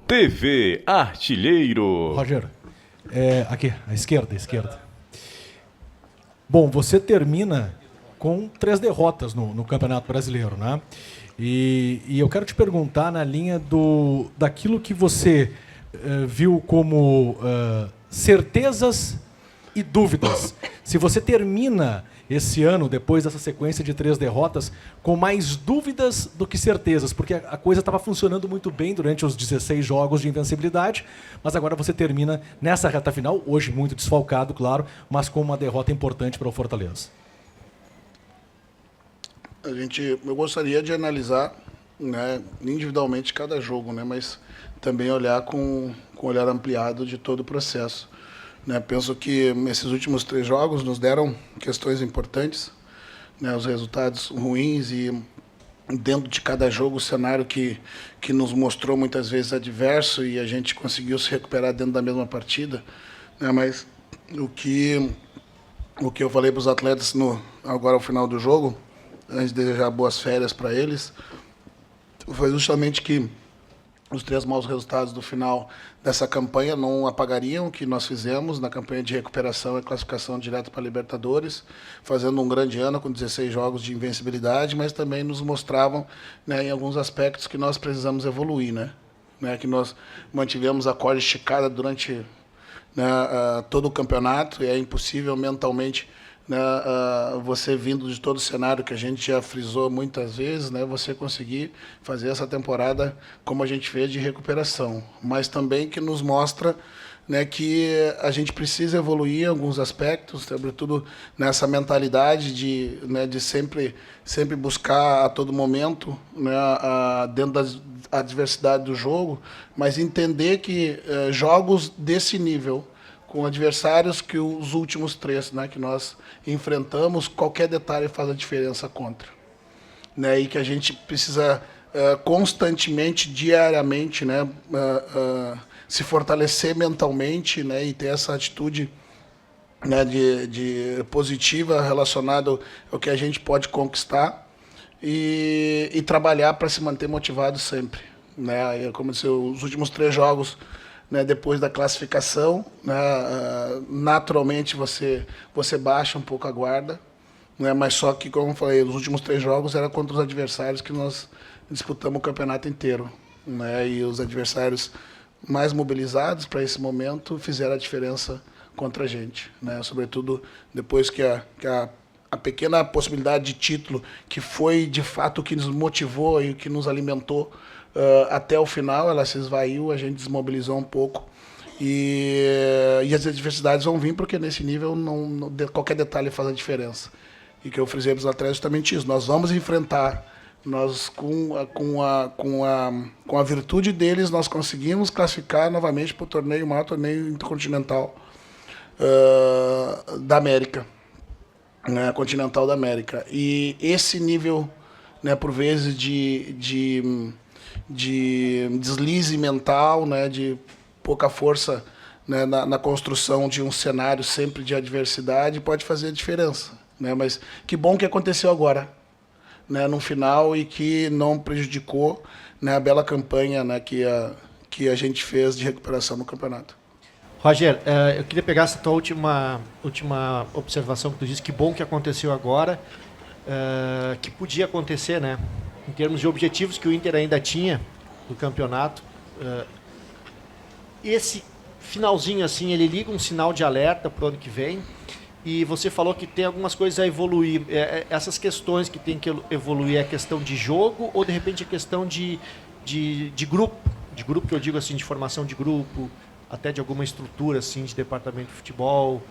TV Artilheiro. Roger, aqui, à esquerda. Bom, você termina com 3 derrotas no Campeonato Brasileiro, né? E eu quero te perguntar na linha daquilo que você viu como certezas e dúvidas. Se você termina esse ano, depois dessa sequência de 3 derrotas, com mais dúvidas do que certezas, porque a coisa estava funcionando muito bem durante os 16 jogos de invencibilidade, mas agora você termina nessa reta final, hoje muito desfalcado, claro, mas com uma derrota importante para o Fortaleza. Eu gostaria de analisar, né, individualmente cada jogo, né, mas também olhar com olhar ampliado de todo o processo. Né, penso que esses últimos 3 jogos nos deram questões importantes, né, os resultados ruins e dentro de cada jogo o cenário que nos mostrou muitas vezes adverso e a gente conseguiu se recuperar dentro da mesma partida. Né, mas o que eu falei para os atletas agora ao final do jogo, antes de desejar boas férias para eles, foi justamente que os 3 maus resultados do final dessa campanha não apagariam o que nós fizemos na campanha de recuperação e classificação direto para a Libertadores, fazendo um grande ano com 16 jogos de invencibilidade, mas também nos mostravam, né, em alguns aspectos que nós precisamos evoluir, né, que nós mantivemos a corda esticada durante, né, todo o campeonato, e é impossível mentalmente, né, você vindo de todo o cenário que a gente já frisou muitas vezes, né, você conseguir fazer essa temporada como a gente fez de recuperação, mas também que nos mostra, né, que a gente precisa evoluir em alguns aspectos, sobretudo nessa mentalidade de sempre buscar a todo momento, né, dentro da adversidade do jogo, mas entender que jogos desse nível, com adversários que os últimos 3, né, que nós enfrentamos, qualquer detalhe faz a diferença contra. Né, e que a gente precisa constantemente, diariamente, né, se fortalecer mentalmente, né, e ter essa atitude, né, de positiva relacionada ao que a gente pode conquistar e trabalhar para se manter motivado sempre. Né, como eu disse, os últimos 3 jogos, né, depois da classificação, né, naturalmente você baixa um pouco a guarda, né, mas só que, como eu falei, os últimos 3 jogos eram contra os adversários que nós disputamos o campeonato inteiro. Né, e os adversários mais mobilizados para esse momento fizeram a diferença contra a gente. Né, sobretudo depois que a pequena possibilidade de título, que foi de fato o que nos motivou e o que nos alimentou, até o final, ela se esvaiu, a gente desmobilizou um pouco e as adversidades vão vir porque nesse nível qualquer detalhe faz a diferença. E que eu frisei para os atletas justamente isso, nós vamos enfrentar, nós com a virtude deles nós conseguimos classificar novamente para o maior torneio intercontinental da América, né, continental da América. E esse nível, né, por vezes de deslize mental, né, de pouca força, né, na construção de um cenário sempre de adversidade, pode fazer a diferença. Né, mas que bom que aconteceu agora, né, no final, e que não prejudicou, né, a bela campanha, né, que a gente fez de recuperação no campeonato. Roger, eu queria pegar essa tua última observação que tu disse, que bom que aconteceu agora, que podia acontecer, né? Em termos de objetivos que o Inter ainda tinha do campeonato. Esse finalzinho, assim, ele liga um sinal de alerta para o ano que vem, e você falou que tem algumas coisas a evoluir. Essas questões que tem que evoluir é questão de jogo ou, de repente, é questão de grupo? De grupo que eu digo, assim, de formação de grupo, até de alguma estrutura, assim, de departamento de futebol,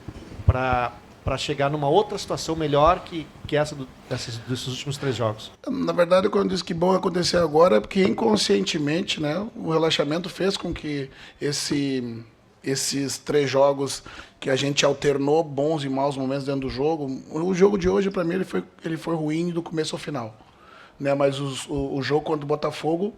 para chegar numa outra situação melhor que essa desses últimos 3 jogos? Na verdade, quando eu disse que bom acontecer agora, é porque inconscientemente, né, o relaxamento fez com que esses 3 jogos que a gente alternou bons e maus momentos dentro do jogo, o jogo de hoje, para mim, ele foi ruim do começo ao final. Né, mas o jogo contra o Botafogo,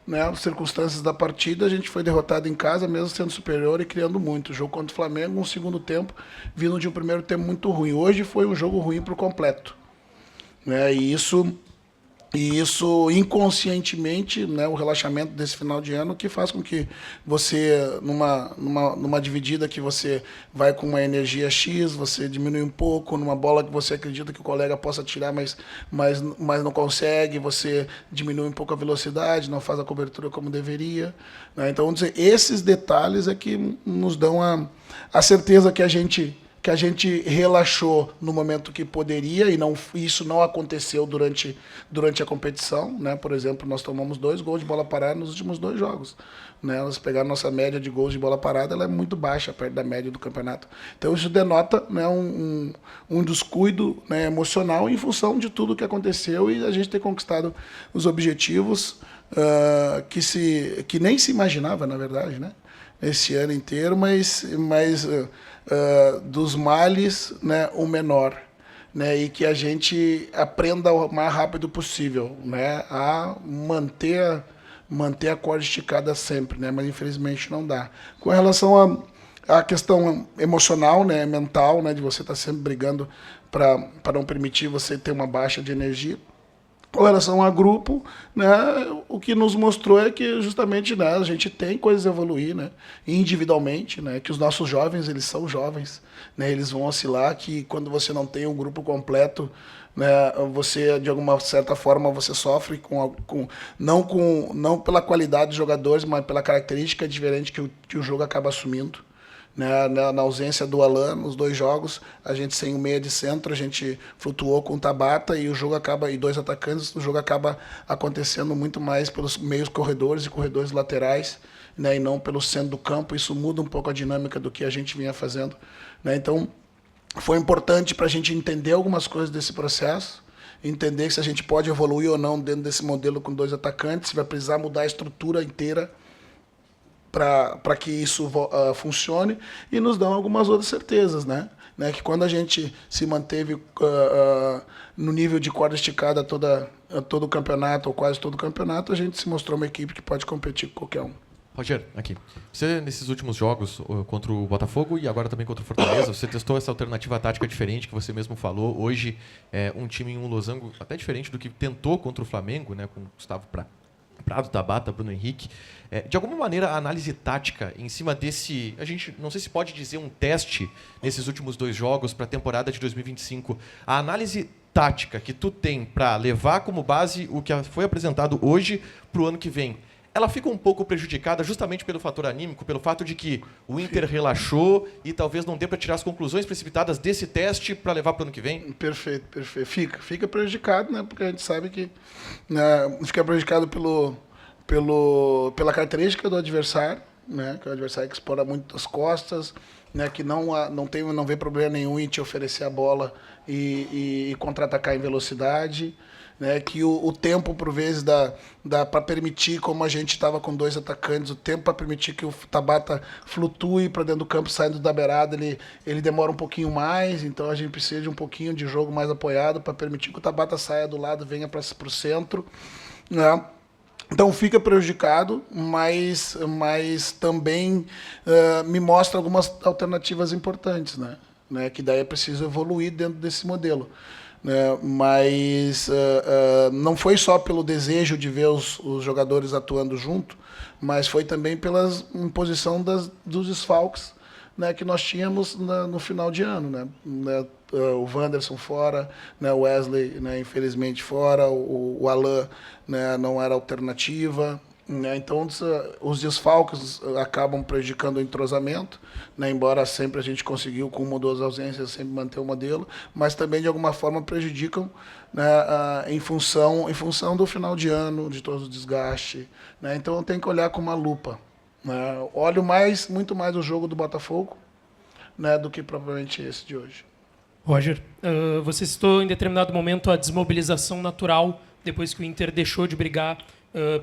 né, as circunstâncias da partida, a gente foi derrotado em casa, mesmo sendo superior e criando muito. O jogo contra o Flamengo, um segundo tempo, vindo de um primeiro tempo muito ruim. Hoje foi um jogo ruim por completo. Né, e isso E isso, inconscientemente, né, o relaxamento desse final de ano, que faz com que você, numa dividida que você vai com uma energia X, você diminui um pouco, numa bola que você acredita que o colega possa tirar, mas não consegue, você diminui um pouco a velocidade, não faz a cobertura como deveria. Né? Então, vamos dizer, esses detalhes é que nos dão a certeza que a gente relaxou no momento que poderia e isso não aconteceu durante a competição, né? Por exemplo, nós tomamos 2 gols de bola parada nos últimos 2 jogos, né? Nós pegar nossa média de gols de bola parada, ela é muito baixa perto da média do campeonato. Então isso denota, né, um descuido, né, emocional em função de tudo que aconteceu e a gente ter conquistado os objetivos que nem se imaginava, na verdade, né? Esse ano inteiro, mas dos males, né, o menor, né, e que a gente aprenda o mais rápido possível, né, a manter a corda esticada sempre, né, mas infelizmente não dá. Com relação à questão emocional, né, mental, né, de você estar sempre brigando para não permitir você ter uma baixa de energia. Com relação a grupo, né, o que nos mostrou é que justamente, né, a gente tem coisas a evoluir, né, individualmente, né, que os nossos jovens, eles são jovens, né, eles vão oscilar, que quando você não tem um grupo completo, né, você, de alguma certa forma, você sofre não pela qualidade dos jogadores, mas pela característica diferente que o jogo acaba assumindo. Né, na ausência do Alan, nos 2 jogos, a gente sem o meia de centro, a gente flutuou com o Tabata e o jogo acaba, e 2 atacantes, o jogo acaba acontecendo muito mais pelos meios corredores e corredores laterais, né, e não pelo centro do campo. Isso muda um pouco a dinâmica do que a gente vinha fazendo. Né, então, foi importante para a gente entender algumas coisas desse processo, entender se a gente pode evoluir ou não dentro desse modelo com 2 atacantes, se vai precisar mudar a estrutura inteira para que isso funcione, e nos dão algumas outras certezas, né? Que quando a gente se manteve no nível de corda esticada todo o campeonato, ou quase todo o campeonato, a gente se mostrou uma equipe que pode competir com qualquer um. Roger, aqui. Você, nesses últimos jogos contra o Botafogo e agora também contra o Fortaleza, você testou essa alternativa tática diferente que você mesmo falou. Hoje, um time em um losango até diferente do que tentou contra o Flamengo, né, com o Gustavo Prado, Tabata, Bruno Henrique. De alguma maneira, a análise tática em cima desse... A gente não sei se pode dizer um teste nesses últimos 2 jogos para a temporada de 2025. A análise tática que tu tem para levar como base o que foi apresentado hoje para o ano que vem, ela fica um pouco prejudicada justamente pelo fator anímico, pelo fato de que o Inter relaxou e talvez não dê para tirar as conclusões precipitadas desse teste para levar para o ano que vem? Perfeito. Fica prejudicado, né? Porque a gente sabe que, né, fica prejudicado pela característica do adversário, né? Que é o adversário que explora muito as costas, né? Que não vê problema nenhum em te oferecer a bola e contra-atacar em velocidade. Né, que o tempo, por vezes, dá para permitir, como a gente estava com 2 atacantes, o tempo para permitir que o Tabata flutue para dentro do campo, saindo da beirada, ele demora um pouquinho mais, então a gente precisa de um pouquinho de jogo mais apoiado para permitir que o Tabata saia do lado, venha para o centro. Né? Então fica prejudicado, mas também me mostra algumas alternativas importantes, né, que daí é preciso evoluir dentro desse modelo. Mas não foi só pelo desejo de ver os jogadores atuando junto, mas foi também pela imposição dos desfalques, né, que nós tínhamos no final de ano. Né? O Wanderson fora, né, o Wesley, né, infelizmente fora, o Alan, né, não era alternativa. Né? Então, os desfalques acabam prejudicando o entrosamento, né? Embora sempre a gente conseguiu, com uma ou 2 ausências, sempre manter o modelo, mas também, de alguma forma, prejudicam, né, em função do final de ano, de todo o desgaste. Né? Então, tem que olhar com uma lupa. Né? Olho muito mais o jogo do Botafogo, né, do que propriamente esse de hoje. Roger, você citou em determinado momento a desmobilização natural depois que o Inter deixou de brigar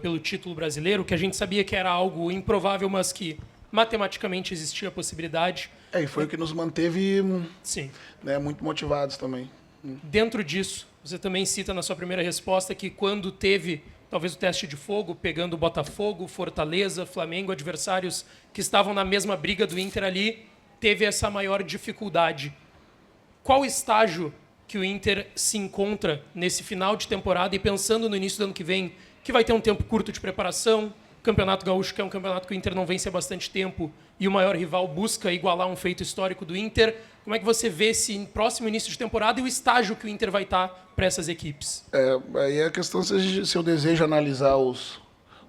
pelo título brasileiro, que a gente sabia que era algo improvável, mas que matematicamente existia a possibilidade. E foi o que nos manteve, sim, né, muito motivados também. Dentro disso, você também cita na sua primeira resposta que quando teve talvez o teste de fogo, pegando Botafogo, Fortaleza, Flamengo, adversários que estavam na mesma briga do Inter ali, teve essa maior dificuldade. Qual estágio que o Inter se encontra nesse final de temporada e pensando no início do ano que vem, que vai ter um tempo curto de preparação, Campeonato Gaúcho, que é um campeonato que o Inter não vence há bastante tempo, e o maior rival busca igualar um feito histórico do Inter. Como é que você vê esse próximo início de temporada e o estágio que o Inter vai estar para essas equipes? Aí a questão se eu desejo analisar os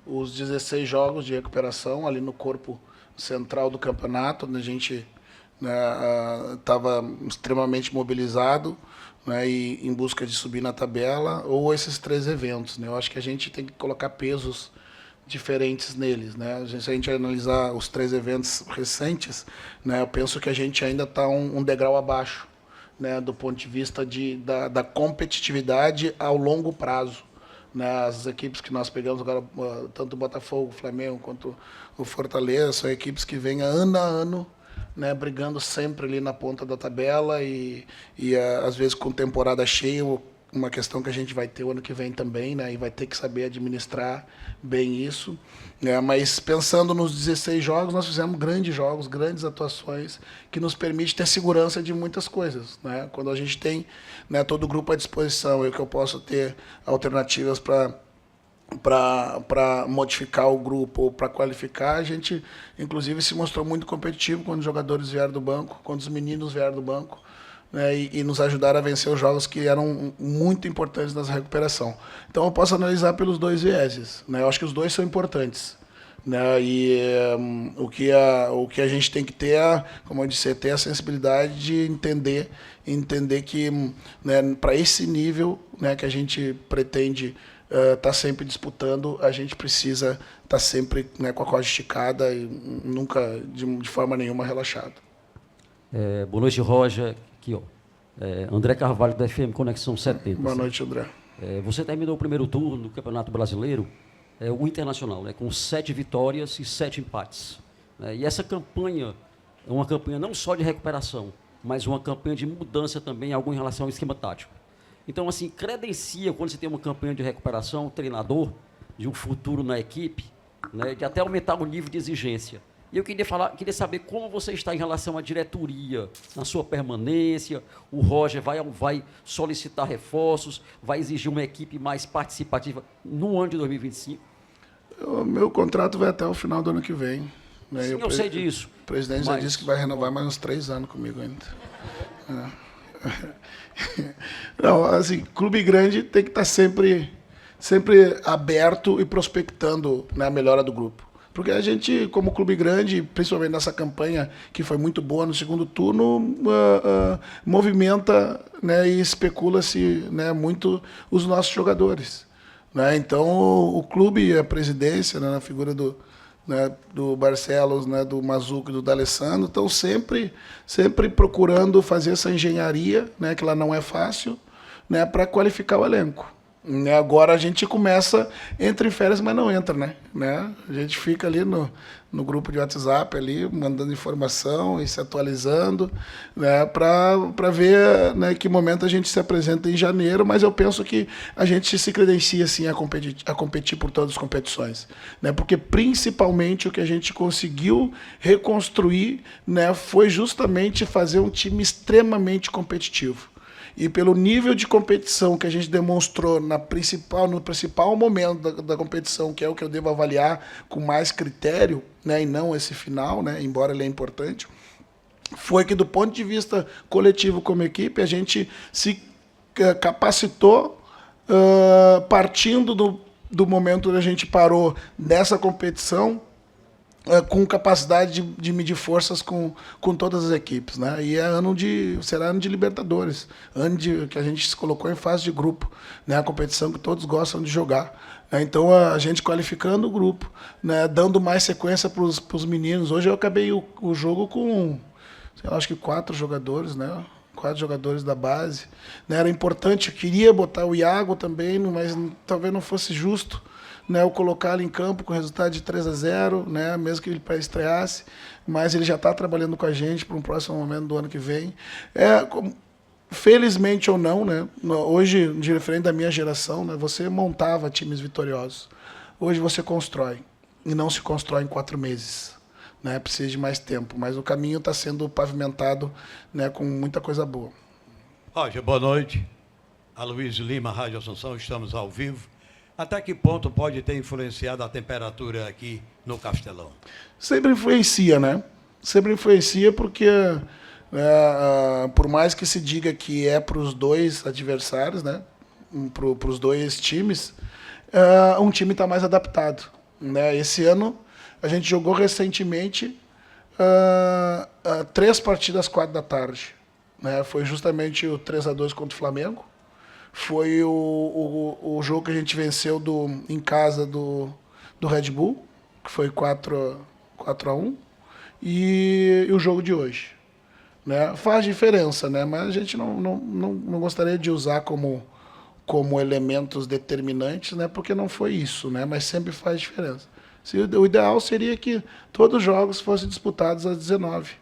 16 jogos de recuperação ali no corpo central do campeonato, onde a gente estava extremamente mobilizado, né, e em busca de subir na tabela, ou esses 3 eventos. Né? Eu acho que a gente tem que colocar pesos diferentes neles. Né? Se a gente analisar os 3 eventos recentes, né, eu penso que a gente ainda está um degrau abaixo, né, do ponto de vista da competitividade ao longo prazo. Né? As equipes que nós pegamos agora, tanto o Botafogo, o Flamengo, quanto o Fortaleza, são equipes que vêm ano a ano, né, brigando sempre ali na ponta da tabela e às vezes com temporada cheia, uma questão que a gente vai ter o ano que vem também, né, e vai ter que saber administrar bem isso. Né, mas pensando nos 16 jogos, nós fizemos grandes jogos, grandes atuações, que nos permite ter segurança de muitas coisas. Né? Quando a gente tem, né, todo o grupo à disposição e que eu posso ter alternativas para modificar o grupo ou para qualificar, a gente, inclusive, se mostrou muito competitivo quando os jogadores vieram do banco, quando os meninos vieram do banco, né, e nos ajudaram a vencer os jogos que eram muito importantes nessa recuperação. Então, eu posso analisar pelos 2 vieses. Né? Eu acho que os 2 são importantes. Né? E o que a gente tem que ter, como eu disse, é ter a sensibilidade de entender que, né, para esse nível, né, que a gente pretende tá sempre disputando, a gente precisa estar sempre, né, com a corda esticada e nunca, de forma nenhuma, relaxado. Boa noite, Roger. Aqui, ó. André Carvalho, da FM Conexão 70. Boa noite, André. Você terminou o primeiro turno do Campeonato Brasileiro, o Internacional, né, com 7 vitórias e 7 empates. E essa campanha é uma campanha não só de recuperação, mas uma campanha de mudança também, algo em relação ao esquema tático. Então, assim, credencia, quando você tem uma campanha de recuperação, o treinador, de um futuro na equipe, né, de até aumentar o nível de exigência. E eu queria saber como você está em relação à diretoria, na sua permanência. O Roger vai solicitar reforços, vai exigir uma equipe mais participativa no ano de 2025? O meu contrato vai até o final do ano que vem. Né? Sim, eu sei disso. O presidente já disse que vai renovar mais uns 3 anos comigo ainda. Não, assim, clube grande tem que estar sempre aberto e prospectando, né, a melhora do grupo. Porque a gente, como clube grande, principalmente nessa campanha que foi muito boa no segundo turno, movimenta, né, e especula-se, né, muito os nossos jogadores. Né? Então, o clube e a presidência, né, na figura do Barcelos, né, do Mazuco e do D'Alessandro, estão sempre procurando fazer essa engenharia, né, que ela não é fácil, né, para qualificar o elenco. Agora a gente entra em férias, mas não entra, né? A gente fica ali no grupo de WhatsApp, ali, mandando informação e se atualizando, né, para ver, né, que momento a gente se apresenta em janeiro, mas eu penso que a gente se credencia sim, a competir por todas as competições. Né, porque principalmente o que a gente conseguiu reconstruir, né, foi justamente fazer um time extremamente competitivo. E pelo nível de competição que a gente demonstrou no principal momento da competição, que é o que eu devo avaliar com mais critério, né, e não esse final, né, embora ele é importante, foi que do ponto de vista coletivo como equipe, a gente se capacitou, partindo do momento que a gente parou nessa competição, com capacidade de medir forças com todas as equipes, né? E será ano de Libertadores, que a gente se colocou em fase de grupo, né? A competição que todos gostam de jogar. Então, a gente qualificando o grupo, né? Dando mais sequência para os meninos. Hoje eu acabei o jogo com, sei lá, acho que 4 jogadores, né? 4 jogadores da base. Né? Era importante, eu queria botar o Iago também, mas talvez não fosse justo, né, eu colocar ele em campo com resultado de 3-0, né, mesmo que ele pré-estreasse, mas ele já está trabalhando com a gente para um próximo momento do ano que vem. Felizmente ou não, né, hoje, diferente da minha geração, né, você montava times vitoriosos. Hoje você constrói, e não se constrói em 4 meses. Né, precisa de mais tempo, mas o caminho está sendo pavimentado, né, com muita coisa boa. Roger, boa noite. Aloysio Lima, Rádio Assunção, estamos ao vivo. Até que ponto pode ter influenciado a temperatura aqui no Castelão? Sempre influencia, né? Sempre influencia porque, por mais que se diga que é para os dois adversários, né? Para os dois times, um time está mais adaptado, né? Esse ano, a gente jogou recentemente 3 partidas às 4 da tarde. Né? Foi justamente o 3-2 contra o Flamengo. Foi o jogo que a gente venceu em casa do Red Bull, que foi 4-1, e o jogo de hoje. Né? Faz diferença, né? Mas a gente não gostaria de usar como elementos determinantes, né? Porque não foi isso, né? Mas sempre faz diferença. O ideal seria que todos os jogos fossem disputados às 19,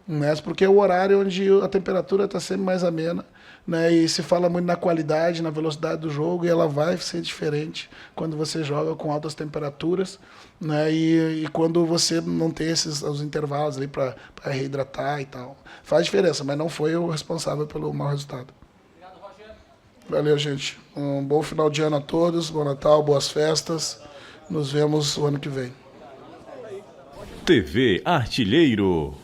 né? Porque é o horário onde a temperatura está sempre mais amena, né? E se fala muito na qualidade, na velocidade do jogo, e ela vai ser diferente quando você joga com altas temperaturas, né? E quando você não tem os intervalos ali para reidratar e tal. Faz diferença, mas não foi o responsável pelo mau resultado. Obrigado, Roger. Valeu, gente. Um bom final de ano a todos, bom Natal, boas festas. Nos vemos o ano que vem. TV Artilheiro.